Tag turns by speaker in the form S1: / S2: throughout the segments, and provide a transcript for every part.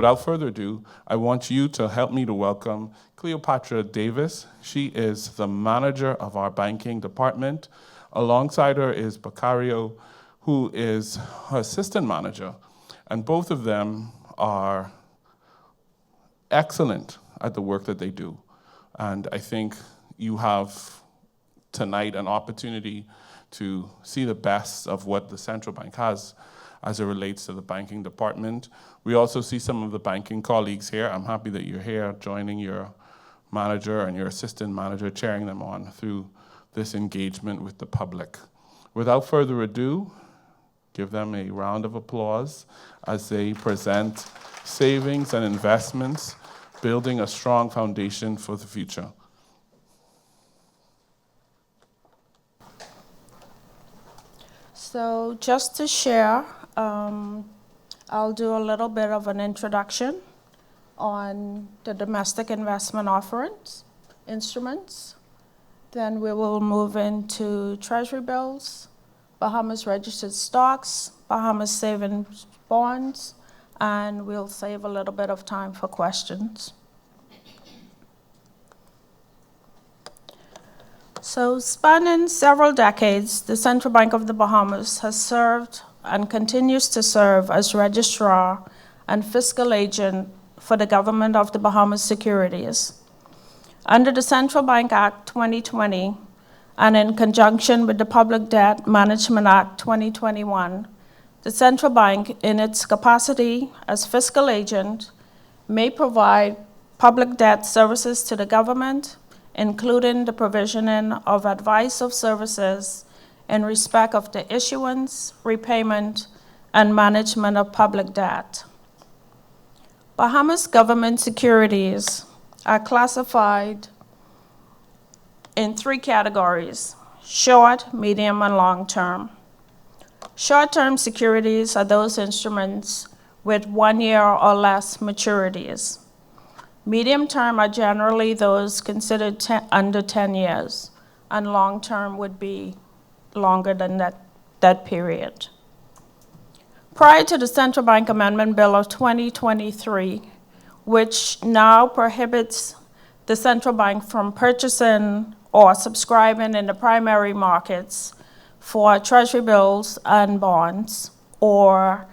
S1: without further ado, I want you to help me to welcome Cleopatra Davis. She is the manager of our banking department. Alongside her is Bercario, who is her assistant manager. And both of them are excellent at the work that they do. And I think you have tonight an opportunity to see the best of what the central bank has as it relates to the banking department. We also see some of the banking colleagues here. I'm happy that you're here joining your manager and your assistant manager, chairing them on through this engagement with the public. Without further ado, give them a round of applause as they present savings and investments, building a strong foundation for the future.
S2: So just to share, I'll do a little bit of an introduction on the domestic investment offerings, instruments. Then we will move into Treasury bills, Bahamas registered stocks, Bahamas Savings Bonds, and we'll save a little bit of time for questions. So spanning several decades, the Central Bank of the Bahamas has served and continues to serve as registrar and fiscal agent for the government of the Bahamas Securities. Under the Central Bank Act 2020, and in conjunction with the Public Debt Management Act 2021, the Central Bank, in its capacity as fiscal agent, may provide public debt services to the government, including the provisioning of advice of services in respect of the issuance, repayment, and management of public debt. Bahamas government securities are classified in three categories: short, medium, and long-term. Short-term securities are those instruments with 1 year or less maturities. Medium-term are generally those considered under 10 years, and long-term would be longer than that period. Prior to the Central Bank Amendment Bill of 2023, which now prohibits the central bank from purchasing or subscribing in the primary markets for treasury bills and bonds, or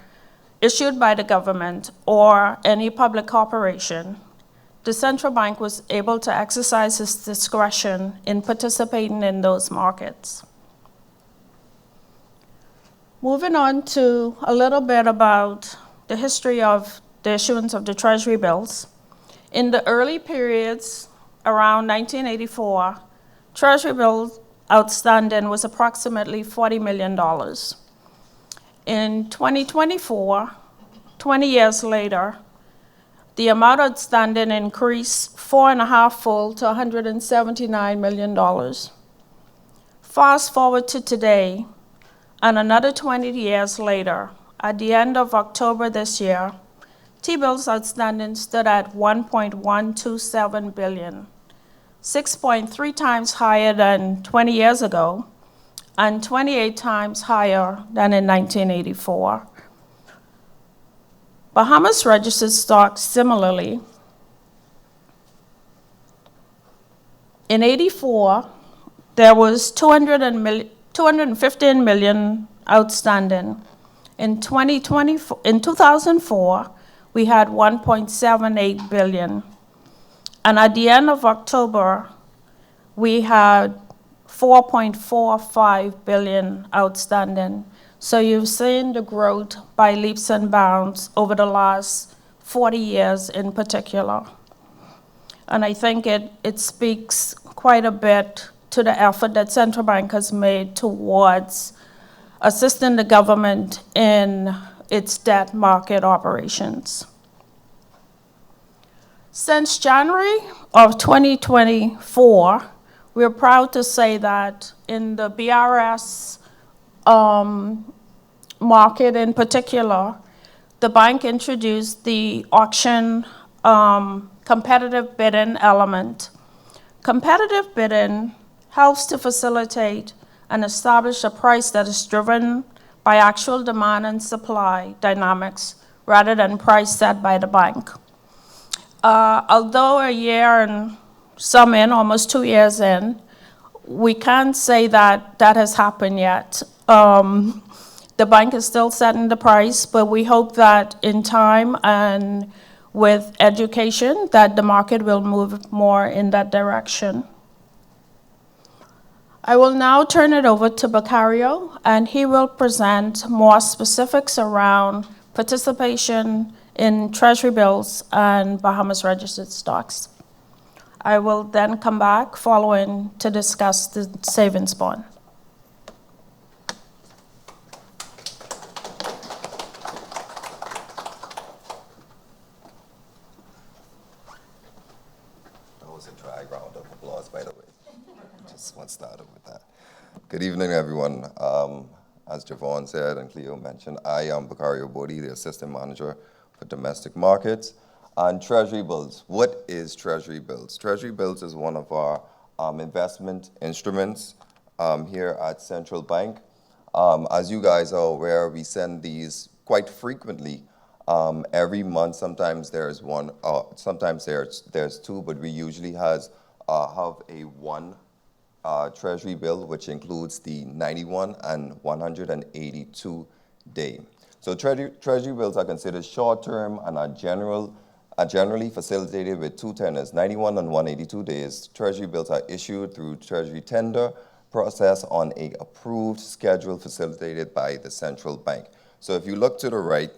S2: issued by the government or any public corporation, the central bank was able to exercise its discretion in participating in those markets. Moving on to a little bit about the history of the issuance of the treasury bills. In the early periods, around 1984, treasury bills outstanding was approximately $40 million. In 2024, 20 years later, the amount outstanding increased 4.5-fold to $179 million. Fast forward to today, and another 20 years later, at the end of October this year, T-bills outstanding stood at $1.127 billion, 6.3 times higher than 20 years ago, and 28 times higher than in 1984. Bahamas registered stocks similarly. In '84, there was $215 million outstanding. In 2004, we had $1.78 billion. And at the end of October, we had $4.45 billion outstanding. So you've seen the growth by leaps and bounds over the last 40 years in particular. And I think it speaks quite a bit to the effort that Central Bank has made towards assisting the government in its debt market operations. Since January of 2024, we're proud to say that in the BRS market in particular, the bank introduced the auction competitive bidding element. Competitive bidding helps to facilitate and establish a price that is driven by actual demand and supply dynamics rather than price set by the bank. Although a year and some in, almost 2 years in, we can't say that that has happened yet. The bank is still setting the price, but we hope that in time and with education that the market will move more in that direction. I will now turn it over to Bercario, and he will present more specifics around participation in Treasury bills and Bahamas registered stocks. I will then come back following to discuss the savings bond.
S3: That was a dry round of applause, by the way. Just want to start with that. Good evening, everyone. As Javon said and Cleo mentioned, I am Bercario Bodie, the Assistant Manager for Domestic Markets. And Treasury bills. What is Treasury bills? Treasury bills is one of our investment instruments here at Central Bank. As you guys are aware, we send these quite frequently. Every month, sometimes there's one, sometimes there's two, but we usually have a one Treasury bill, which includes the 91 and 182 day. So Treasury bills are considered short-term and are generally facilitated with two tenors, 91 and 182 days. Treasury bills are issued through Treasury tender process on a approved schedule facilitated by the central bank. So if you look to the right,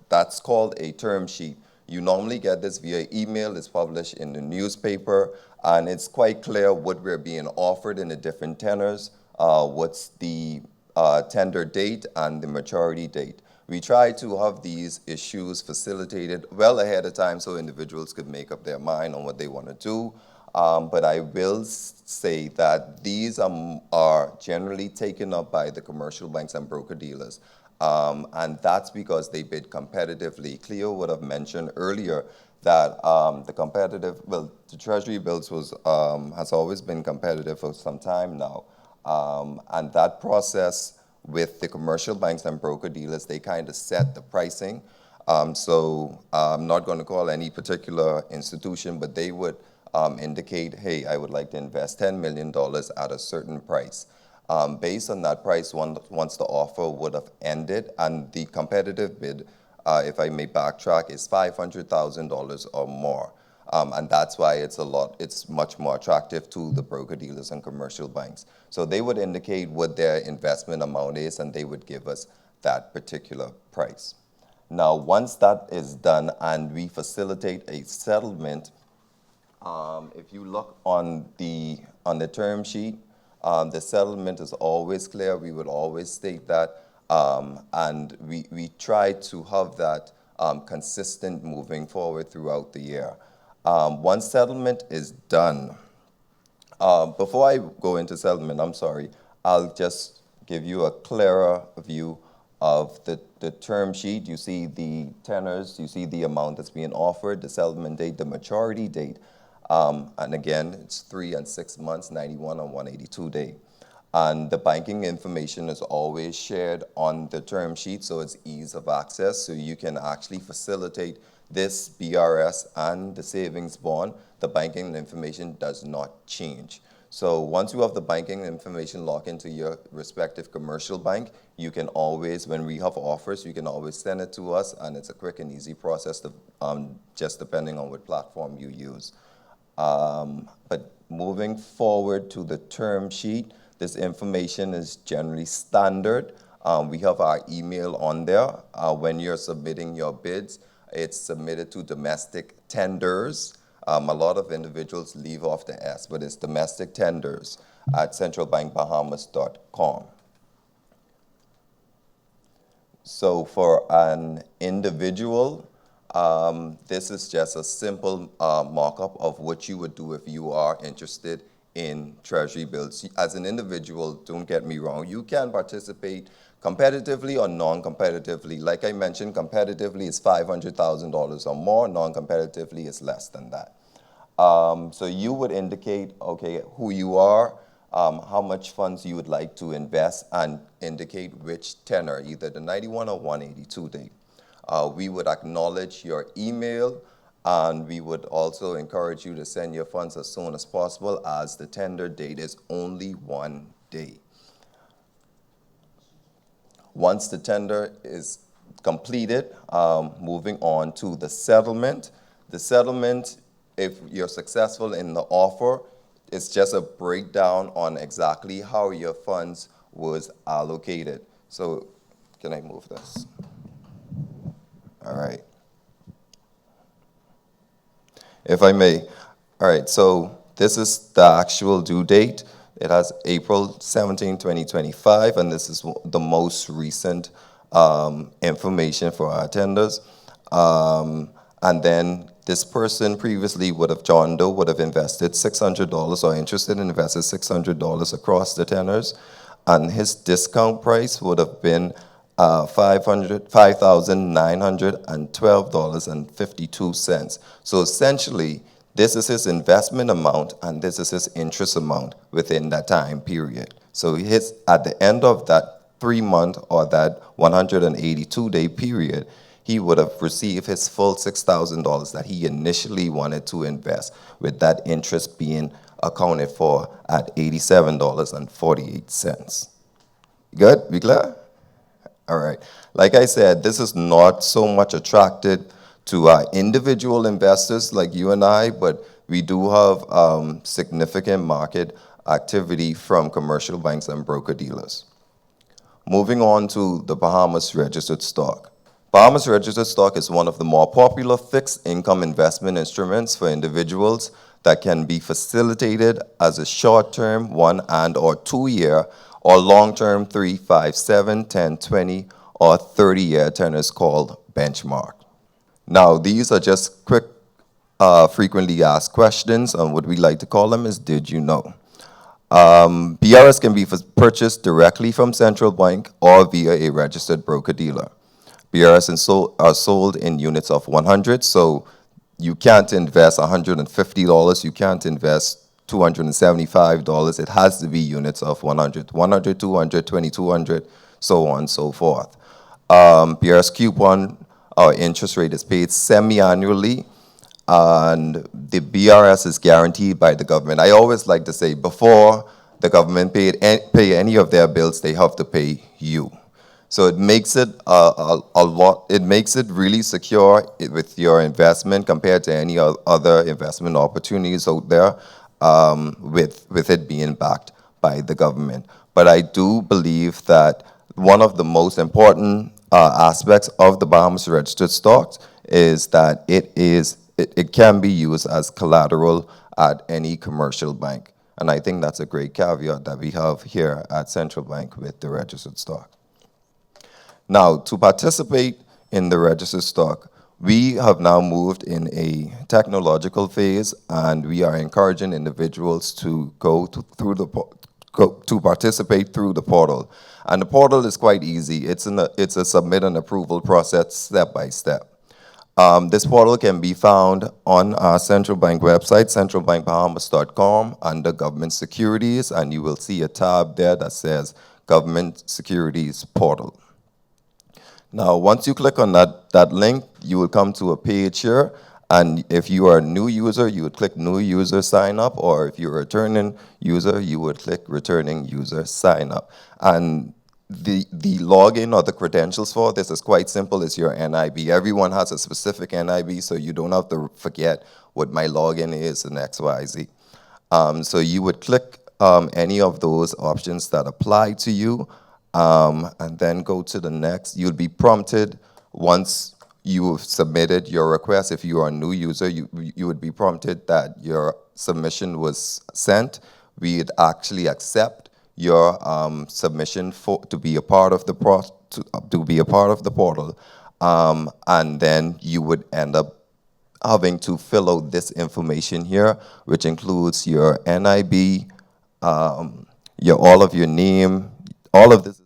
S3: that's called a term sheet. You normally get this via email. It's published in the newspaper, and it's quite clear what we're being offered in the different tenors, what's the tender date and the maturity date. We try to have these issues facilitated well ahead of time so individuals could make up their mind on what they want to do. But I will say that these are generally taken up by the commercial banks and broker-dealers. And that's because they bid competitively. Cleo would have mentioned earlier that the Treasury bills has always been competitive for some time now. And that process with the commercial banks and broker-dealers, they kind of set the pricing. So I'm not going to call any particular institution, but they would indicate, hey, I would like to invest $10 million at a certain price. Based on that price, once the offer would have ended, and the competitive bid, if I may backtrack, is $500,000 or more. And that's why it's much more attractive to the broker-dealers and commercial banks. So they would indicate what their investment amount is, and they would give us that particular price. Now, once that is done and we facilitate a settlement, if you look on the term sheet, the settlement is always clear. We would always state that, and we try to have that consistent moving forward throughout the year. Once settlement is done, before I go into settlement, I'm sorry, I'll just give you a clearer view of the term sheet. You see the tenors, you see the amount that's being offered, the settlement date, the maturity date. And again, it's 3 and 6 months, 91 and 182 day. And the banking information is always shared on the term sheet, so it's ease of access. So you can actually facilitate this BRS and the savings bond. The banking information does not change. So once you have the banking information locked into your respective commercial bank, you can always, when we have offers, you can always send it to us, and it's a quick and easy process, just depending on what platform you use. But moving forward to the term sheet, this information is generally standard. We have our email on there. When you're submitting your bids, it's submitted to domestic tenders. A lot of individuals leave off the S, but it's domestic tenders at centralbankbahamas.com. So for an individual, this is just a simple markup of what you would do if you are interested in Treasury bills. As an individual, don't get me wrong, you can participate competitively or non-competitively. Like I mentioned, competitively is $500,000 or more, non-competitively is less than that. So you would indicate, okay, who you are, how much funds you would like to invest and indicate which tenor, either the 91 or 182 day. We would acknowledge your email, and we would also encourage you to send your funds as soon as possible, as the tender date is only 1 day. Once the tender is completed, moving on to the settlement. The settlement, if you're successful in the offer, it's just a breakdown on exactly how your funds was allocated. So, can I move this? All right. If I may. All right, so this is the actual due date. It has April 17, 2025, and this is the most recent information for our attenders. And then this person previously John Doe would have invested $600 or interested in invested $600 across the tenors, and his discount price would have been $5,912.52. So essentially, this is his investment amount, and this is his interest amount within that time period. So at the end of that 3-month or that 182-day period, he would have received his full $6,000 that he initially wanted to invest, with that interest being accounted for at $87.48. Good? We clear? All right. Like I said, this is not so much attracted to individual investors like you and I, but we do have significant market activity from commercial banks and broker-dealers. Moving on to the Bahamas Registered Stock. Bahamas Registered Stock is one of the more popular fixed income investment instruments for individuals that can be facilitated as a short-term 1 and/or 2-year or long-term 3, 5, 7, 10, 20, or 30-year tenors called benchmark. Now, these are just quick, frequently asked questions, and what we like to call them is, did you know? BRS can be purchased directly from central bank or via a registered broker-dealer. BRS are sold in units of 100, so you can't invest $150, you can't invest $275. It has to be units of 100, 200, 200, so on and so forth. BRS coupon or interest rate is paid semi-annually, and the BRS is guaranteed by the government. I always like to say, before the government pay any of their bills, they have to pay you. So it makes it it makes it really secure with your investment compared to any other investment opportunities out there, with it being backed by the government. But I do believe that one of the most important aspects of the Bahamas Registered Stocks is that it can be used as collateral at any commercial bank. And I think that's a great caveat that we have here at Central Bank with the registered stock. Now, to participate in the registered stock, we have now moved in a technological phase, and we are encouraging individuals to to participate through the portal. And the portal is quite easy. It's a submit and approval process step by step. This portal can be found on our Central Bank website, centralbankbahamas.com, under Government Securities, and you will see a tab there that says Government Securities Portal. Now, once you click on that link, you will come to a page here, and if you are a new user, you would click New User Sign Up, or if you're a returning user, you would click Returning User Sign Up. And the login or the credentials for this is quite simple. It's your NIB. Everyone has a specific NIB, so you don't have to forget what my login is and XYZ. So you would click any of those options that apply to you, and then go to the next. You'll be prompted once you've submitted your request. If you are a new user, you would be prompted that your submission was sent. We'd actually accept your submission to be a part of the portal, and then you would end up having to fill out this information here, which includes your NIB, all of your name, all of this,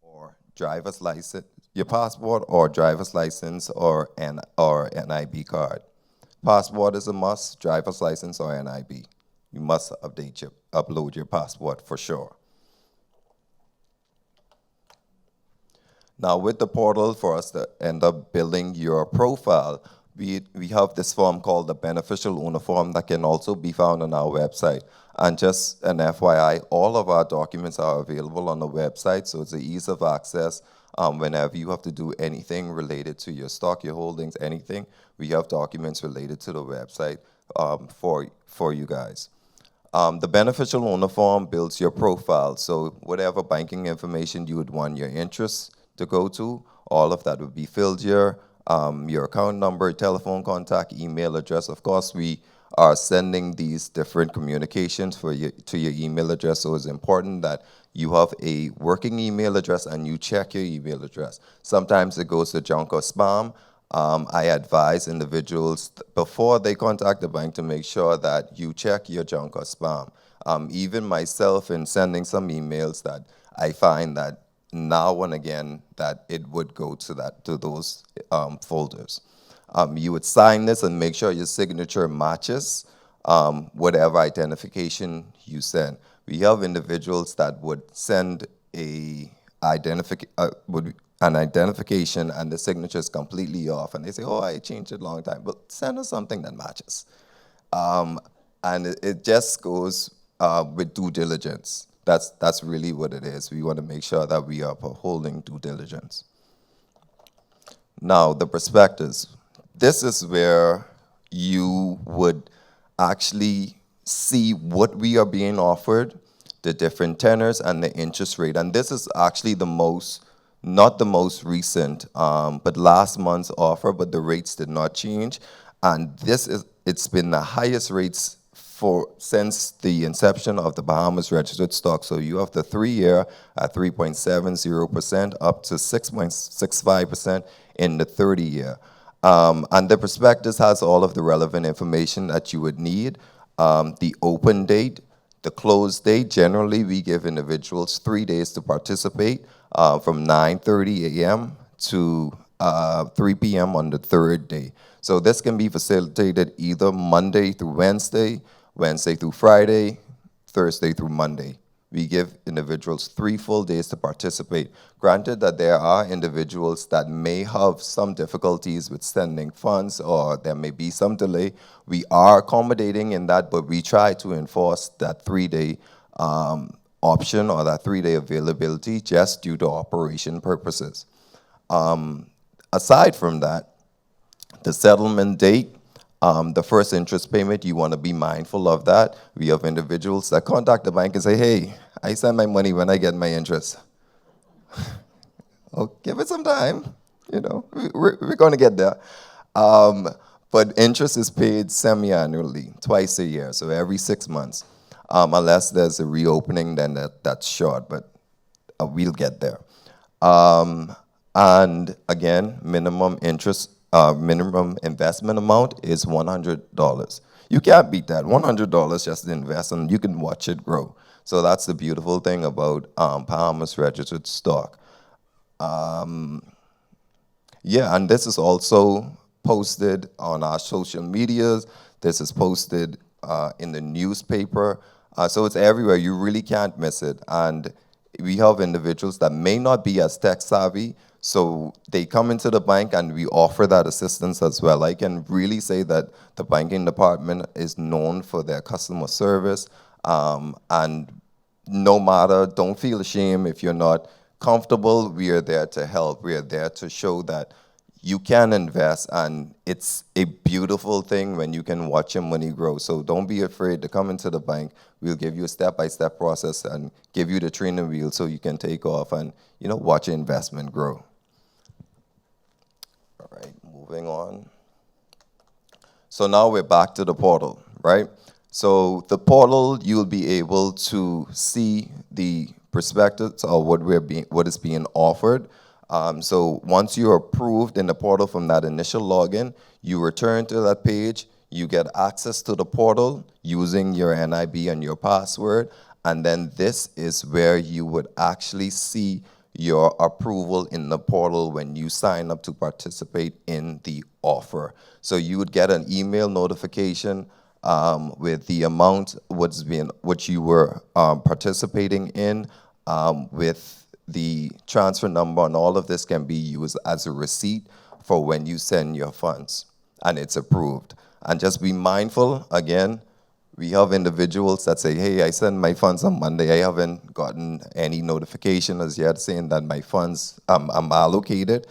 S3: or driver's license, your passport or driver's license or NIB card. Passport is a must, driver's license or NIB. you must upload your passport for sure. Now with the portal, for us to end up building your profile, we have this form called the beneficial owner form that can also be found on our website. And just an FYI, all of our documents are available on the website, so it's an ease of access. Whenever you have to do anything related to your stock, your holdings, anything, we have documents related to the website for you guys. The beneficial owner form builds your profile, so whatever banking information you would want your interests to go to, all of that would be filled here. Your account number, telephone contact, email address. Of course, we are sending these different communications to your email address, so it's important that you have a working email address and you check your email address. Sometimes it goes to junk or spam. I advise individuals before they contact the bank to make sure that you check your junk or spam. Even myself, in sending some emails, that I find that now and again that it would go to those folders. You would sign this and make sure your signature matches whatever identification you send. We have individuals that would send an identification and the signature is completely off, and they say, "Oh, I changed it a long time." But send us something that matches, and it just goes with due diligence. That's really what it is. We want to make sure that we are upholding due diligence. Now, the prospectus. This is where you would actually see what we are being offered, the different tenors, and the interest rate. And this is actually not the most recent, but last month's offer, but the rates did not change. And it's been the highest rates since the inception of the Bahamas registered stock. So you have the 3-year at 3.70% up to 6.65% in the 30-year. And the prospectus has all of the relevant information that you would need. The open date, the close date. Generally, we give individuals 3 days to participate, from 9:30 a.m. to 3 p.m. on the third day. So this can be facilitated either Monday through Wednesday, Wednesday through Friday, Thursday through Monday. We give individuals 3 full days to participate. Granted that there are individuals that may have some difficulties with sending funds, or there may be some delay. We are accommodating in that, but we try to enforce that 3-day option or that 3-day availability just due to operation purposes. Aside from that, the settlement date, the first interest payment, you want to be mindful of that. We have individuals that contact the bank and say, "Hey, I send my money when I get my interest." Oh, give it some time. We're going to get there. But interest is paid semi-annually, twice a year, so every 6 months. Unless there's a reopening, then that's short, but we'll get there. And again, minimum investment amount is $100. You can't beat that. $100 just to invest, and you can watch it grow. So that's the beautiful thing about Bahamas registered stock. Yeah, and this is also posted on our social medias. This is posted in the newspaper. So it's everywhere. You really can't miss it. And we have individuals that may not be as tech savvy, so they come into the bank and we offer that assistance as well. I can really say that the banking department is known for their customer service. And no matter, don't feel ashamed if you're not comfortable. We are there to help. We are there to show that you can invest, and it's a beautiful thing when you can watch your money grow. So don't be afraid to come into the bank. We'll give you a step-by-step process and give you the training wheel so you can take off and watch your investment grow. All right, moving on. So now we're back to the portal, right? So the portal, you'll be able to see the prospectus or what is being offered. So once you're approved in the portal from that initial login, you return to that page, you get access to the portal using your NIB and your password, and then this is where you would actually see your approval in the portal when you sign up to participate in the offer. So you would get an email notification with the amount what you were participating in, with the transfer number, and all of this can be used as a receipt for when you send your funds, and it's approved. And just be mindful, again, we have individuals that say, hey, I sent my funds on Monday. I haven't gotten any notification as yet saying that my funds, I'm allocated.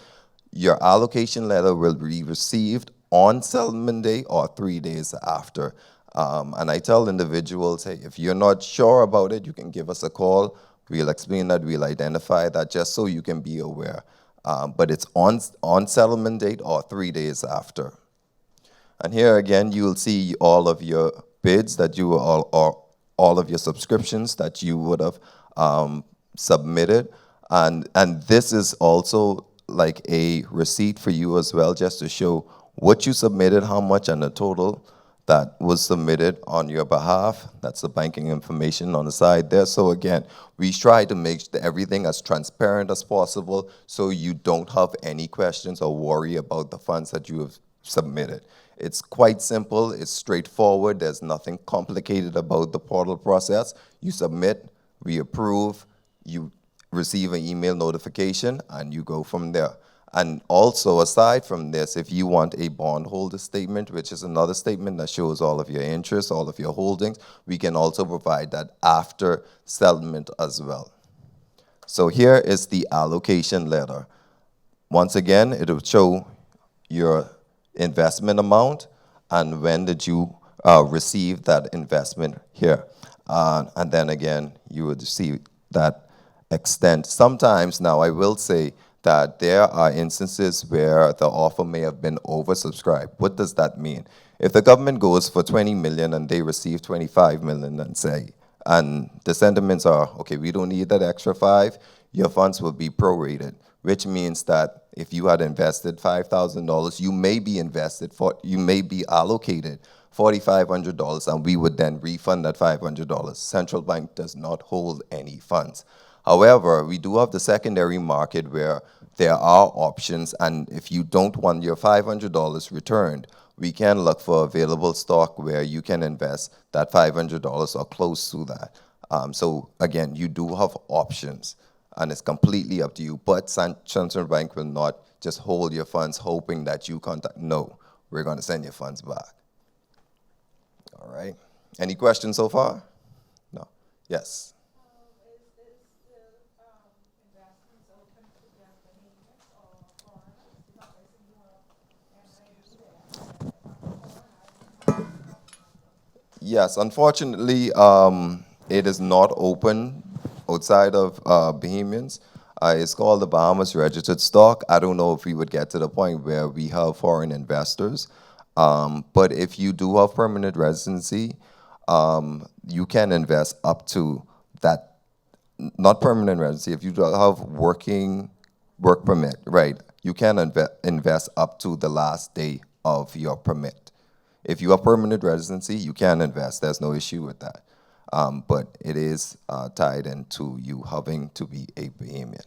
S3: Your allocation letter will be received on settlement day or 3 days after. And I tell individuals, hey, if you're not sure about it, you can give us a call. We'll explain that, we'll identify that just so you can be aware. But it's on settlement date or 3 days after. And here again, you will see all of your bids that you or all of your subscriptions that you would have submitted. And this is also like a receipt for you as well, just to show what you submitted, how much, and the total that was submitted on your behalf. That's the banking information on the side there. So again, we try to make everything as transparent as possible so you don't have any questions or worry about the funds that you have submitted. It's quite simple, it's straightforward, there's nothing complicated about the portal process. You submit, we approve, you receive an email notification, and you go from there. And also, aside from this, if you want a bondholder statement, which is another statement that shows all of your interests, all of your holdings, we can also provide that after settlement as well. So here is the allocation letter. Once again, it will show your investment amount and when did you receive that investment here. And then again, you would see that extent. Sometimes, now I will say that there are instances where the offer may have been oversubscribed. What does that mean? If the government goes for 20 million and they receive 25 million and say, and the sentiments are, okay, we don't need that extra 5, your funds will be prorated, which means that if you had invested $5,000, you may be allocated $4,500, and we would then refund that $500. Central bank does not hold any funds. However, we do have the secondary market where there are options, and if you don't want your $500 returned, we can look for available stock where you can invest that $500 or close to that. So again, you do have options, and it's completely up to you. But Central Bank will not just hold your funds hoping that you contact. No, we're going to send your funds back. All right. Any questions so far? No. Yes. Yes, unfortunately, it is not open outside of Bahamians. It's called the Bahamas Registered Stock. I don't know if we would get to the point where we have foreign investors, but if you do have permanent residency, you can invest up to that, not permanent residency, if you do have work permit, right, you can invest up to the last day of your permit. If you have permanent residency, you can invest. There's no issue with that. But it is tied into you having to be a Bahamian.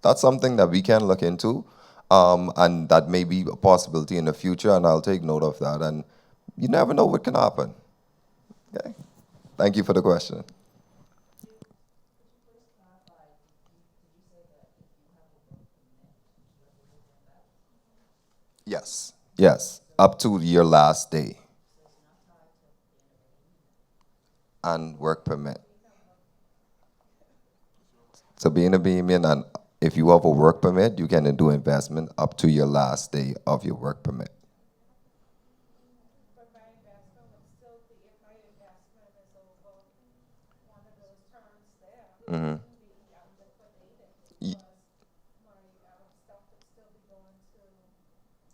S3: That's something that we can look into, and that may be a possibility in the future, and I'll take note of that. And you never know what can happen. Okay. Thank you for the question. Yes, yes, up to your last day. And work permit. So being a Bahamian, and if you have a work permit, you can do investment up to your last day of your work permit.
S2: But my investment would still be, if my investment is over one of those terms there, it
S3: Mm-hmm.
S2: wouldn't be liquidated because my stuff would still be going to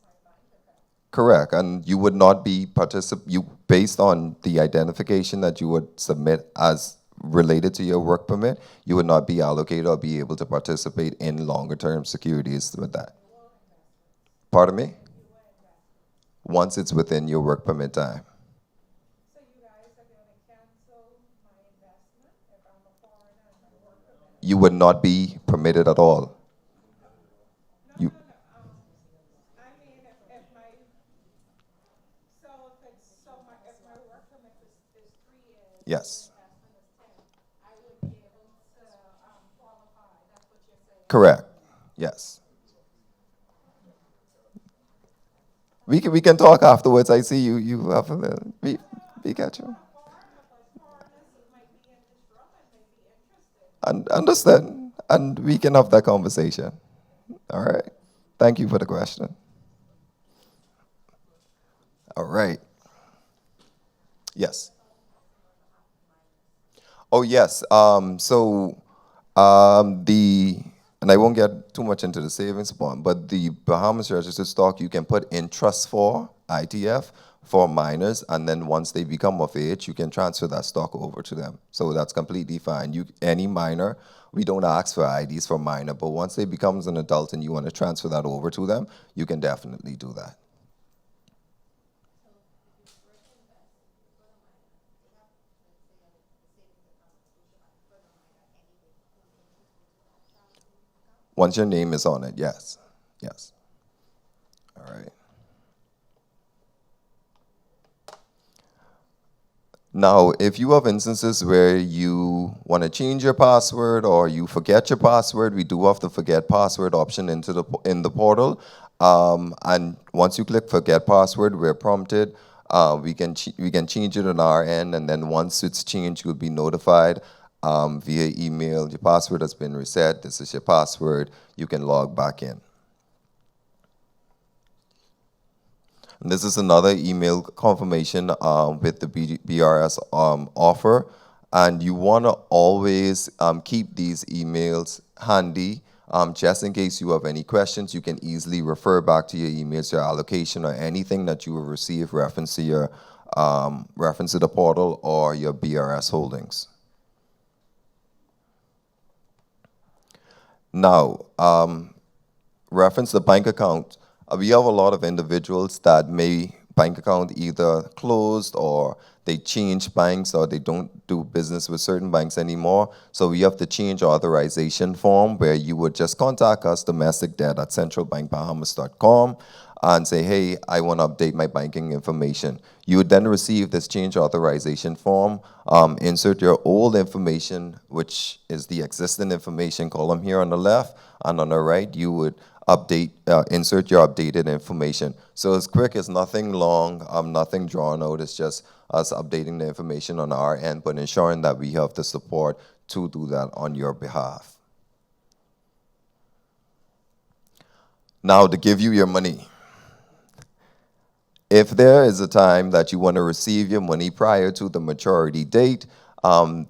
S2: my bank account.
S3: Correct, and you would not be based on the identification that you would submit as related to your work permit, you would not be allocated or be able to participate in longer term securities with that. Pardon me? Once it's within your work permit time. you would not be permitted at all. You, yes. Correct. Yes. We can talk afterwards. I see you have a little, we got you. Understand. And we can have that conversation. All right. Thank you for the question. All right. Yes. Oh, yes. And I won't get too much into the savings bond, but the Bahamas registered stock you can put in trust for ITF for minors, and then once they become of age, you can transfer that stock over to them. So that's completely fine. Any minor, we don't ask for IDs for minor, but once they becomes an adult and you want to transfer that over to them, you can definitely do that. Once your name is on it, yes. Yes. All right. Now, if you have instances where you want to change your password or you forget your password, we do have the forget password option in the portal. And once you click forget password, we're prompted. We can change it on our end, and then once it's changed, you'll be notified via email. Your password has been reset. This is your password. You can log back in. And this is another email confirmation with the BRS offer. And you want to always keep these emails handy just in case you have any questions. You can easily refer back to your emails, your allocation, or anything that you will receive reference to your reference to the portal or your BRS holdings. Now, reference the bank account. We have a lot of individuals that may bank account either closed or they change banks or they don't do business with certain banks anymore. So we have the change authorization form where you would just contact us, domesticdebt@centralbankbahamas.com, and say, hey, I want to update my banking information. You would then receive this change authorization form, insert your old information, which is the existing information column here on the left, and on the right, you would insert your updated information. So it's quick, it's nothing long, nothing drawn out, it's just us updating the information on our end, but ensuring that we have the support to do that on your behalf. Now, to give you your money. If there is a time that you want to receive your money prior to the maturity date,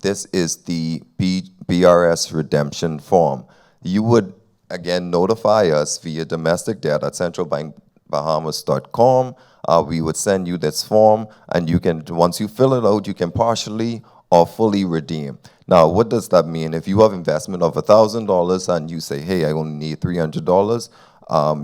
S3: this is the BRS redemption form. You would again notify us via domesticdebt@centralbankbahamas.com. We would send you this form, and you can, once you fill it out, you can partially or fully redeem. Now, what does that mean? If you have investment of $1,000 and you say, hey, I only need $300,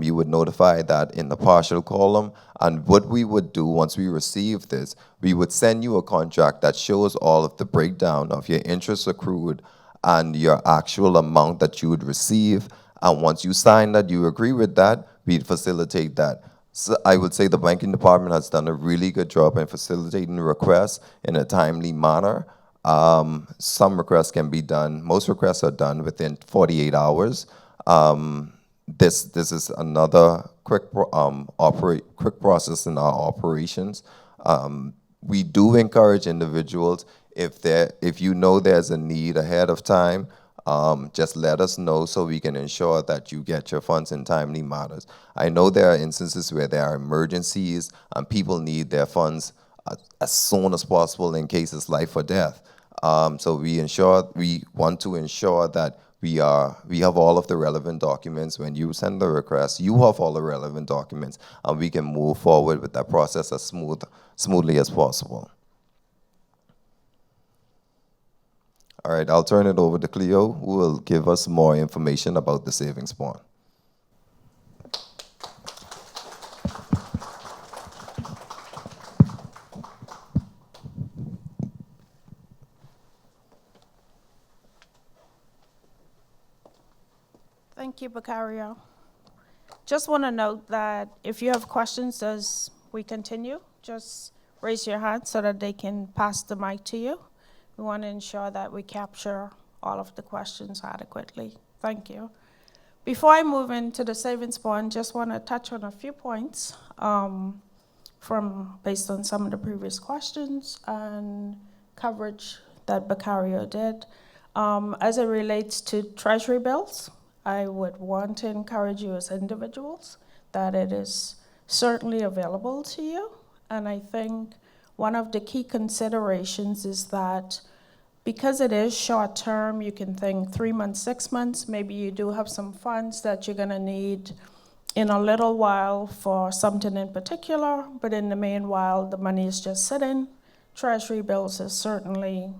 S3: you would notify that in the partial column. And what we would do once we receive this, we would send you a contract that shows all of the breakdown of your interest accrued and your actual amount that you would receive. And once you sign that, you agree with that, we'd facilitate that. So I would say the banking department has done a really good job in facilitating requests in a timely manner. Some requests can be done, most requests are done within 48 hours. This is another quick process in our operations. We do encourage individuals, if you know there's a need ahead of time, just let us know so we can ensure that you get your funds in timely manners. I know there are instances where there are emergencies and people need their funds as soon as possible in case it's life or death. So we want to ensure that we have all of the relevant documents. When you send the request, you have all the relevant documents, and we can move forward with that process as smoothly as possible. All right, I'll turn it over to Cleo, who will give us more information about the savings bond.
S2: Thank you, Bercario. Just want to note that if you have questions as we continue, just raise your hand so that they can pass the mic to you. We want to ensure that we capture all of the questions adequately. Thank you. Before I move into the savings bond, just want to touch on a few points based on some of the previous questions and coverage that Bercario did. As it relates to treasury bills, I would want to encourage you as individuals that it is certainly available to you. And I think one of the key considerations is that because it is short term, you can think 3 months, 6 months, maybe you do have some funds that you're gonna need in a little while for something in particular, but in the meanwhile, the money is just sitting. Treasury bills is certainly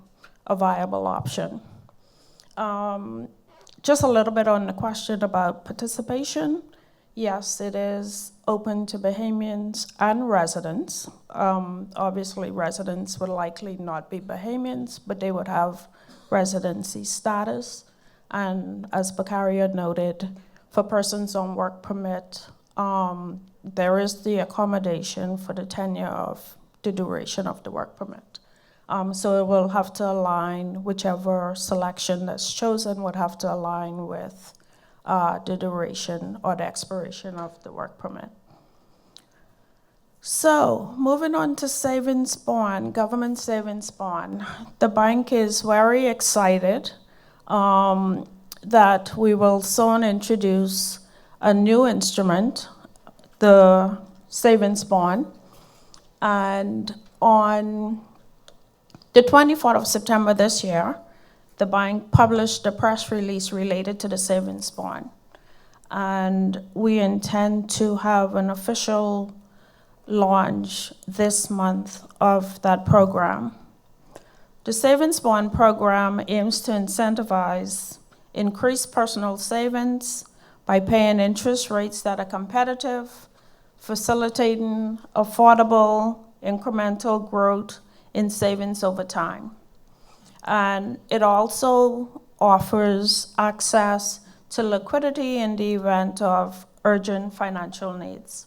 S2: a viable option. Just a little bit on the question about participation. Yes, it is open to Bahamians and residents. Obviously, residents would likely not be Bahamians, but they would have residency status. And as Bercario noted, for persons on work permit, there is the accommodation for the tenure of the duration of the work permit. So it will have to align, whichever selection that's chosen would have to align with the duration or the expiration of the work permit. So moving on to savings bond, government savings bond. The bank is very excited that we will soon introduce a new instrument, the savings bond. And on the 24th of September this year, the bank published a press release related to the savings bond. And we intend to have an official launch this month of that program. The savings bond program aims to incentivize increased personal savings by paying interest rates that are competitive, facilitating affordable incremental growth in savings over time. And it also offers access to liquidity in the event of urgent financial needs.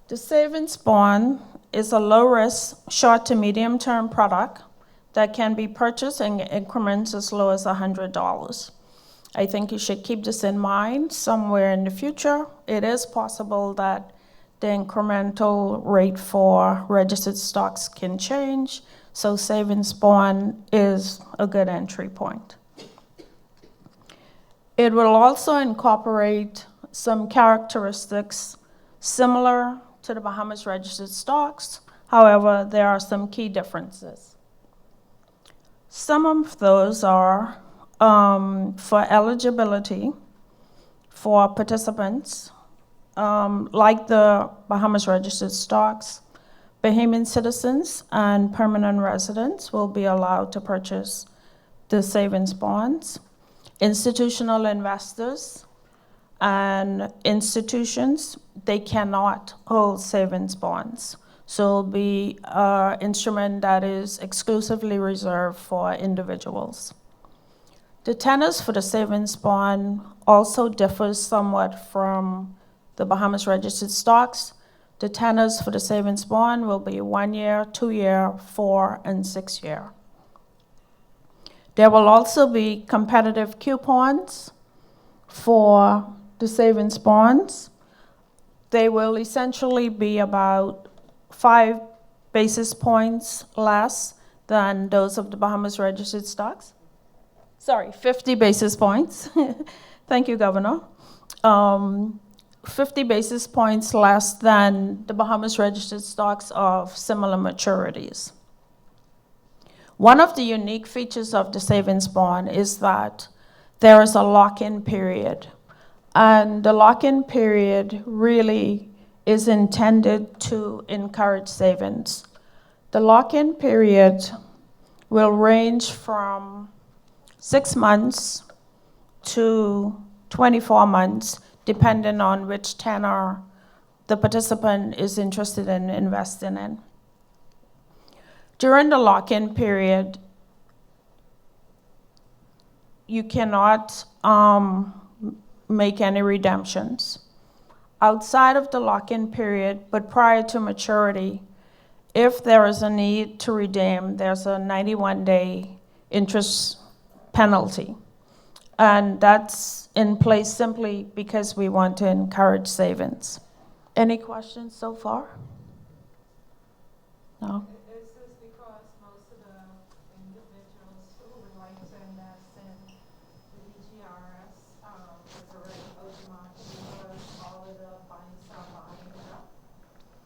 S2: The savings bond is a low-risk, short to medium-term product that can be purchased in increments as low as $100. I think you should keep this in mind. Somewhere in the future, it is possible that the incremental rate for registered stocks can change, so savings bond is a good entry point. It will also incorporate some characteristics similar to the Bahamas registered stocks. However, there are some key differences. Some of those are for eligibility for participants. Like the Bahamas registered stocks, Bahamian citizens and permanent residents will be allowed to purchase the savings bonds. Institutional investors and institutions, they cannot hold savings bonds. So it'll be an instrument that is exclusively reserved for individuals. The tenors for the savings bond also differs somewhat from the Bahamas registered stocks. The tenors for the savings bond will be 1 year, 2 year, 4, and 6 year. There will also be competitive coupons for the savings bonds. They will essentially be about 5 basis points less than those of the Bahamas registered stocks. Sorry, 50 basis points. Thank you, Governor. 50 basis points less than the Bahamas registered stocks of similar maturities. One of the unique features of the savings bond is that there is a lock-in period. And the lock-in period really is intended to encourage savings. The lock-in period will range from 6 months to 24 months, depending on which tenor the participant is interested in investing in. During the lock-in period, you cannot make any redemptions. Outside of the lock-in period, but prior to maturity, if there is a need to redeem, there's a 91-day interest penalty. And that's in place simply because we want to encourage savings. Any questions so far? No?
S4: Is this because most of the individuals who would like to invest in the BGRS is already out the market because all of the banks are buying it up?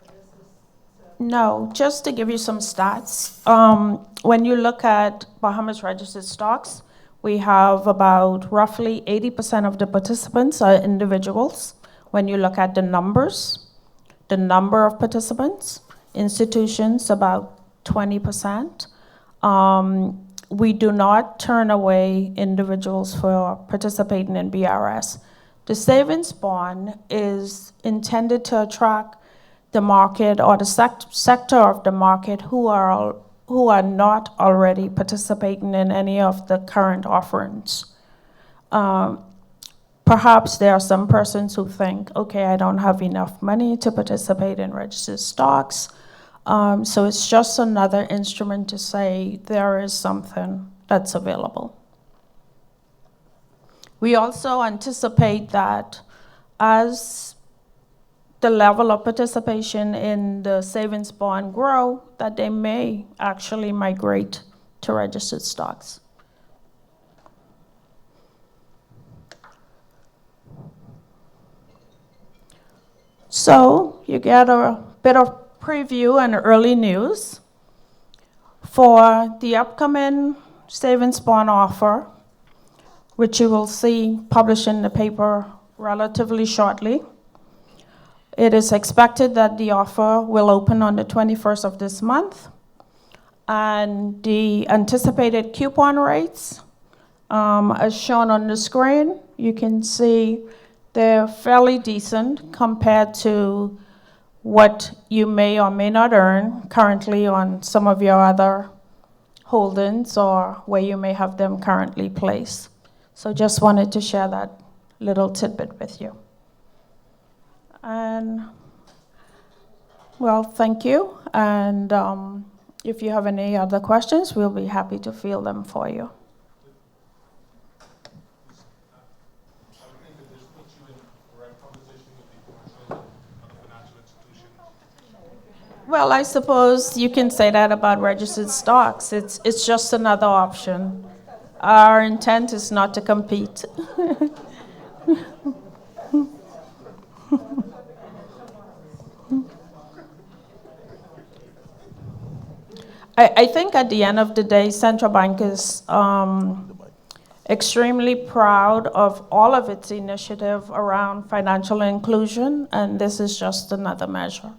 S4: But this is to
S2: No, just to give you some stats, when you look at Bahamas registered stocks, we have about roughly 80% of the participants are individuals. When you look at the numbers, the number of participants, institutions about 20%. We do not turn away individuals for participating in BRS. The savings bond is intended to attract the market or the sector of the market who are not already participating in any of the current offerings. Perhaps there are some persons who think, okay, I don't have enough money to participate in registered stocks. So it's just another instrument to say there is something that's available. We also anticipate that as the level of participation in the savings bond grow, that they may actually migrate to registered stocks. So you get a bit of preview and early news for the upcoming savings bond offer, which you will see published in the paper relatively shortly. It is expected that the offer will open on the 21st of this month, and the anticipated coupon rates, as shown on the screen, you can see they're fairly decent compared to what you may or may not earn currently on some of your other holdings or where you may have them currently placed. So just wanted to share that little tidbit with you. And, well, thank you. And if you have any other questions, we'll be happy to field them for you. Well, I suppose you can say that about registered stocks. It's just another option. Our intent is not to compete. I think at the end of the day, central bank is extremely proud of all of its initiative around financial inclusion, and this is just another measure.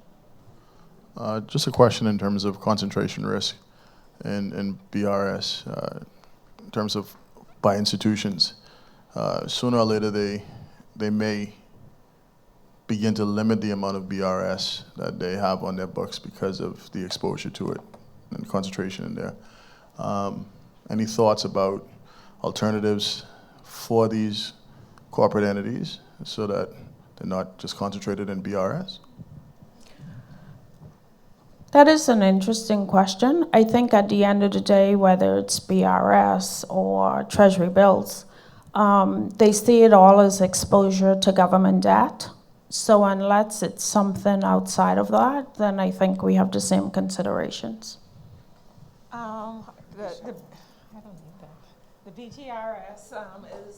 S5: Just a question in terms of concentration risk in BRS, in terms of by institutions. Sooner or later, they may begin to limit the amount of BRS that they have on their books because of the exposure to it and concentration in there. Any thoughts about alternatives for these corporate entities so that they're not just concentrated in BRS?
S2: That is an interesting question. I think at the end of the day, whether it's BRS or Treasury bills, they see it all as exposure to government debt. So unless it's something outside of that, then I think we have the same considerations.
S4: I don't need that. The BGRS is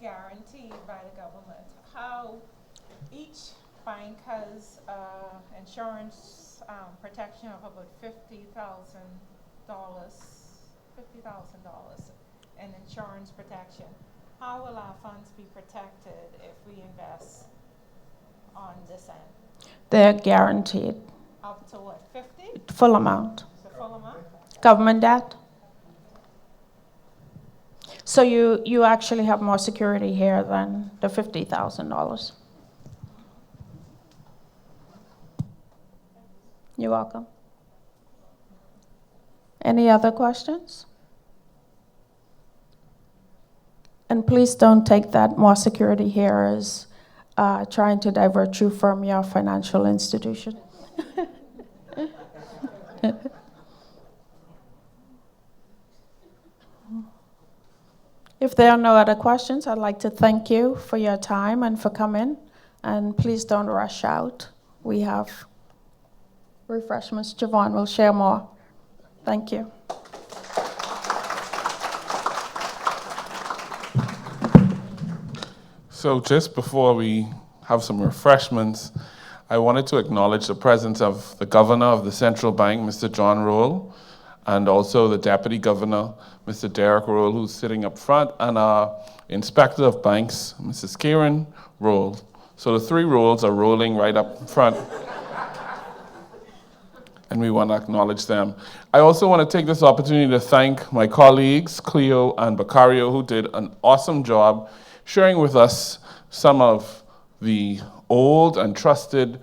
S4: guaranteed by the government. How each bank has insurance protection of about $50,000 in insurance protection. How will our funds be protected if we invest on this end?
S2: They're guaranteed.
S4: Up to what, 50?
S2: Full amount.
S4: The full amount?
S2: Government debt. So you actually have more security here than the $50,000. You're welcome. Any other questions? And please don't take that more security here as trying to divert you from your financial institution. If there are no other questions, I'd like to thank you for your time and for coming. And please don't rush out. We have refreshments. Javon will share more. Thank you.
S1: So just before we have some refreshments, I wanted to acknowledge the presence of the Governor of the Central Bank, Mr. John Roll, and also the Deputy Governor, Mr. Derek Roll, who's sitting up front, and our Inspector of Banks, Mrs. Karen Roll. So the three Rolls are rolling right up front. And we want to acknowledge them. I also want to take this opportunity to thank my colleagues, Cleo and Bercario, who did an awesome job sharing with us some of the old and trusted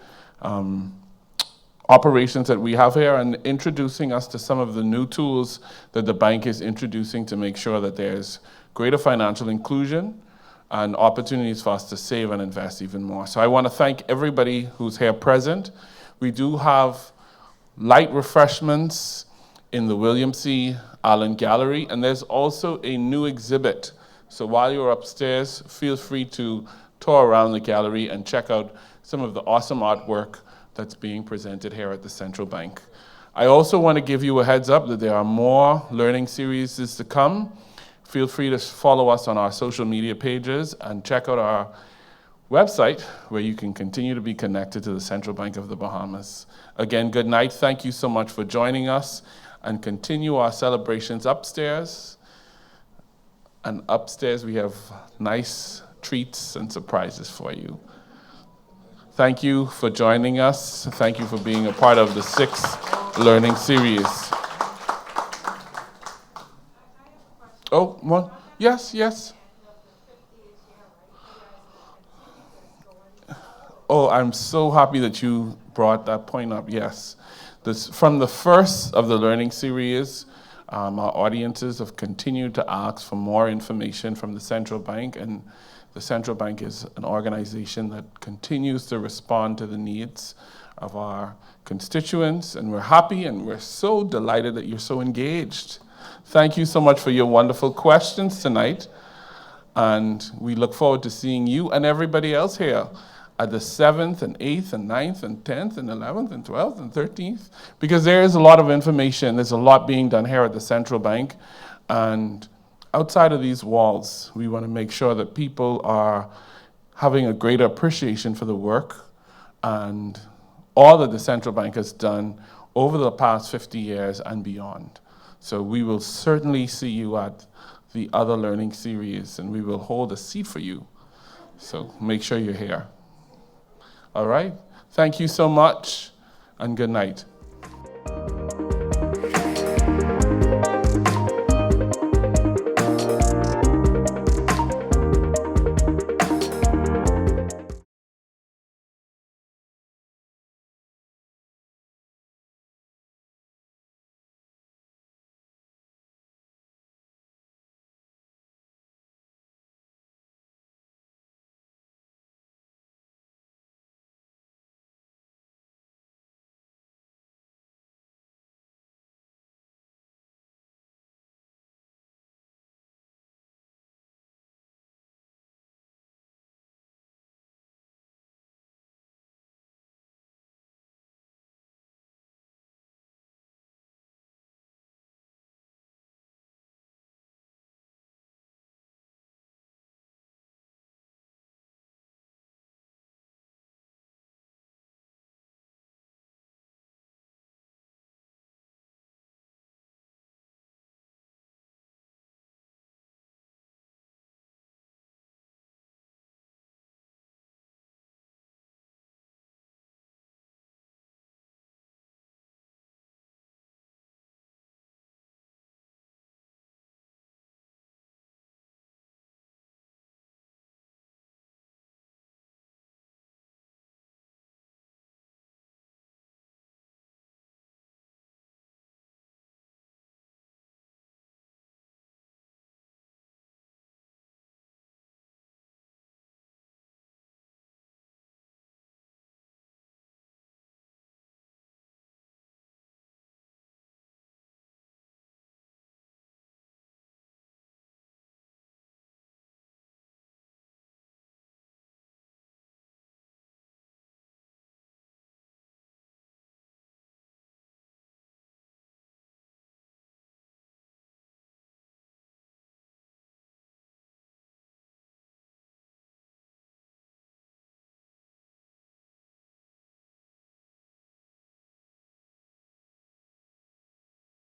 S1: operations that we have here and introducing us to some of the new tools that the bank is introducing to make sure that there's greater financial inclusion and opportunities for us to save and invest even more. So I want to thank everybody who's here present. We do have light refreshments in the William C. Allen Gallery, and there's also a new exhibit. So while you're upstairs, feel free to tour around the gallery and check out some of the awesome artwork that's being presented here at the Central Bank. I also want to give you a heads up that there are more learning series to come. Feel free to follow us on our social media pages and check out our website where you can continue to be connected to the Central Bank of the Bahamas. Again, good night. Thank you so much for joining us, and continue our celebrations upstairs. And upstairs we have nice treats and surprises for you. Thank you for joining us. Thank you for being a part of the 6th learning series. Oh, one? Yes, yes. Oh, I'm so happy that you brought that point up, yes. From the first of the learning series, our audiences have continued to ask for more information from the Central Bank, and the Central Bank is an organization that continues to respond to the needs of our constituents, and we're happy and we're so delighted that you're so engaged. Thank you so much for your wonderful questions tonight, and we look forward to seeing you and everybody else here at the 7th and 8th and 9th and 10th and 11th and 12th and 13th, because there is a lot of information. There's a lot being done here at the Central Bank, and outside of these walls, we want to make sure that people are having a greater appreciation for the work and all that the Central Bank has done over the past 50 years and beyond. So we will certainly see you at the other learning series, and we will hold a seat for you. So make sure you're here. All right? Thank you so much, and good night.